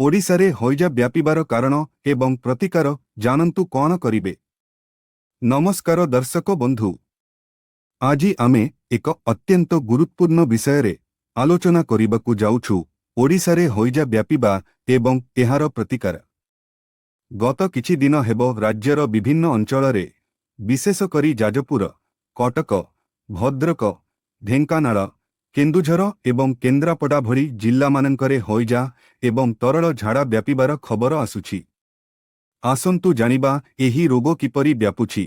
ओडिशारे हईजा व्यापीबार कारण एवं प्रतिकार जानन्तु कौन करिबे। नमस्कार दर्शक बंधु, आज आमे एक अत्यंत गुरुत्वपूर्ण विषय रे आलोचना करिबाकु जाउछु। ओडिशारे हईजा व्यापीबा एवं एहार प्रतिकार। गत किछि दिन हेबो राज्यर विभिन्न अंचल रे विशेषकरी जाजपुर, कटक, भद्रक, ढेंकानाल, केन्दुझर एवं केन्द्रापड़ा भली जिल्ला मानकरे हईजा एवं तरल झाड़ा व्यापीबार खबर आसुछि। आसंतु जानिबा एही रोग किपरि व्यापुछि,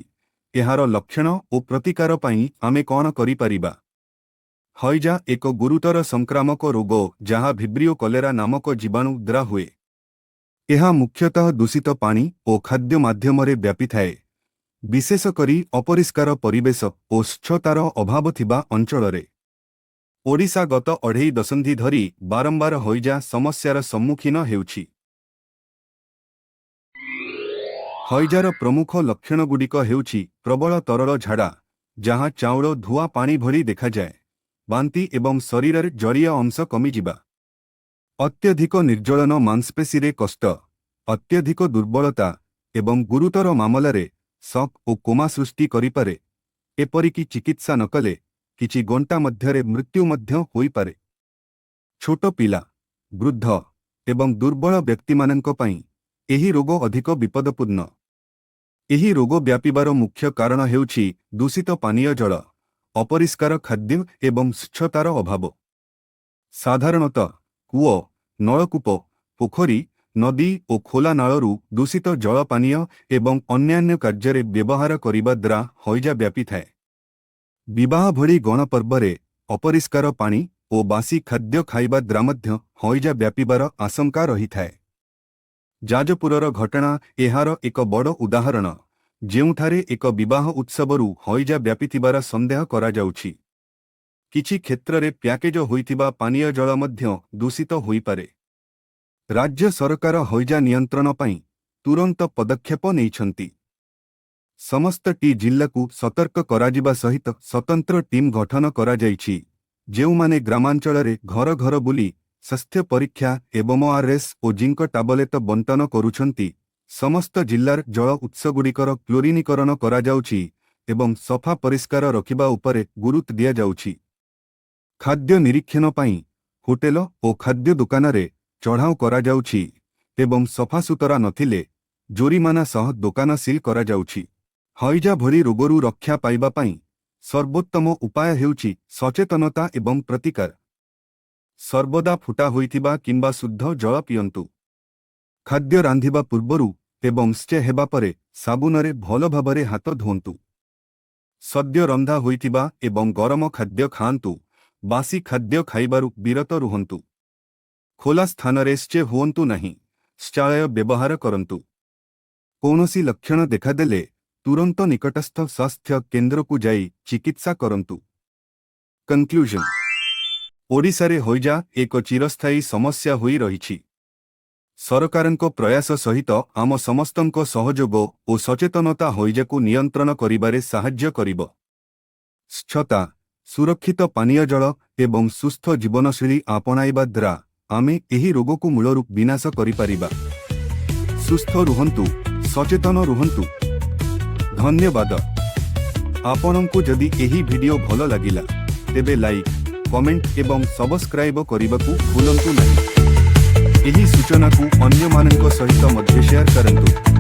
एहार लक्षण और प्रतिकार पई आमे कौन करि परिबा। हईजा एक गुरुतर संक्रामक रोग जहाँ भिब्रियो कलेरा नामक जीवाणु द्वारा हुए। यह मुख्यतः दूषित पानी और खाद्य माध्यम व्यापी थाए, विशेषकरी अपरिष्कार परिवेश और स्वच्छतार अभाव थिबा अंचल। ओडिशा गत 2.5 दशंधि धरी बारंबार हईजा समस्यार सम्मुखीन हेउछि। हईजार प्रमुख लक्षणगुड़िक हेउछि प्रबल तरल झाड़ा, जहाँ चाउल धुआ पानी भली देखा जाए, बांती एवं शरीर जलीय अंश कमिजिबा, अत्यधिक निर्जलन, मांसपेशी रे कष्ट, अत्यधिक दुर्बलता एवं गुरुतर मामलारे शक और कोमा सृष्टि करिपारे। एपरिकी चिकित्सा न कले किछि घंटा मध्यरे मृत्यु मध्य होई पारे। छोट पिला, वृद्ध एवं दुर्बल व्यक्तिमानंक पई एही रोग अधिक विपदपूर्ण। एही रोग व्यापीबार मुख्य कारण हेउछि दूषित पानीय जल, अपरिष्कार खाद्य एवं स्वच्छतार अभाव। साधारणतः कूओ, नलकूप, पोखरी, नदी और खोला नालरू दूषित जल पानीय एवं अन्यान्य कार्य व्यवहार करिबा द्वारा हईजा व्यापी थाए। विवाह भली गणपर्वरे अपरिष्कार पानी और बासी खाद्य खाइबा द्वारा मध्य हईजा व्यापीबार आशंका रही थाए। जाजपुरर घटना एहार एक बड़ उदाहरण, जेउठारे एक विवाह उत्सवरू हईजा व्यापीथिबार संदेह करा जाउछि। किछि क्षेत्ररे प्याकेज होइथिबा पानीय जल मध्य दूषित होई पारे। राज्य सरकार हईजा नियंत्रण पई तुरंत पदक्षेप नेइछन्ति। समस्त टी जिल्ला को सतर्क कराजिबा सहित स्वतंत्र टीम गठन करा जाइछि, जेउमाने ग्रामांचल रे घर घर बुली स्वास्थ्य परीक्षा एवं ORS और जिंक टाबलेट बंटन करुछन्ति। समस्त जिल्लार जल उत्सगुड़िकर क्लोरीनीकरण करा जाउछि एवं सफा परिष्कार रखिबा उपरे गुरुत्व दिया जाउछि। खाद्य निरीक्षण पई होटेल और खाद्य दुकान रे चढ़ाऊ करा जाउछि एवं सफासुतरा नथिले जोरिमाना सह दुकान सील करा जाउछि। हईजा भली रोगरू रक्षा पाइबा पई सर्वोत्तम उपाय हेउछि सचेतनता एवं प्रतिकार। सर्वदा फुटा होइथिबा किंबा शुद्ध जल पियंतु। खाद्य रांधिबा पूर्वरु एवं स्टे हेबा परे साबुनरे भल भाबरे हाथ धोंतु। सद्य रंधा होइथिबा एवं गरम खाद्य खांतु। बासी खाद्य खाइबारु विरत रुहंतु। खोला स्थानरे स्टे हुअंतु नहीं। शौचालय व्यवहार करंतु। कौनसी लक्षण देखादेले तुरंत निकटस्थ स्वास्थ्य केन्द्र को जाई चिकित्सा करंतु। कंक्लूजन, ओडिशारे हईजा एक चिरस्थायी समस्या होई रहिछि। सरकारंको प्रयास सहित आम समस्तंको सहयोग और सचेतनता हईजाकु नियंत्रण करिबारे साहाय्य करिबो। स्वच्छता, सुरक्षित पानीय जल एवं सुस्थ जीवनशैली आपणाइबा द्वारा आमे एही रोगकु मूलरू विनाश करिपारिबा। सुस्थ रुहंतु, सचेतन रुहंतु। धन्यवाद। आपनंकु जदि एही वीडियो भल लागिला तेबे लाइक, कमेंट एवं सब्सक्राइब करिबाकु भूलंतु नहीं। एही सूचना को अन्य मानक सहित मध्य शेयर करंतु।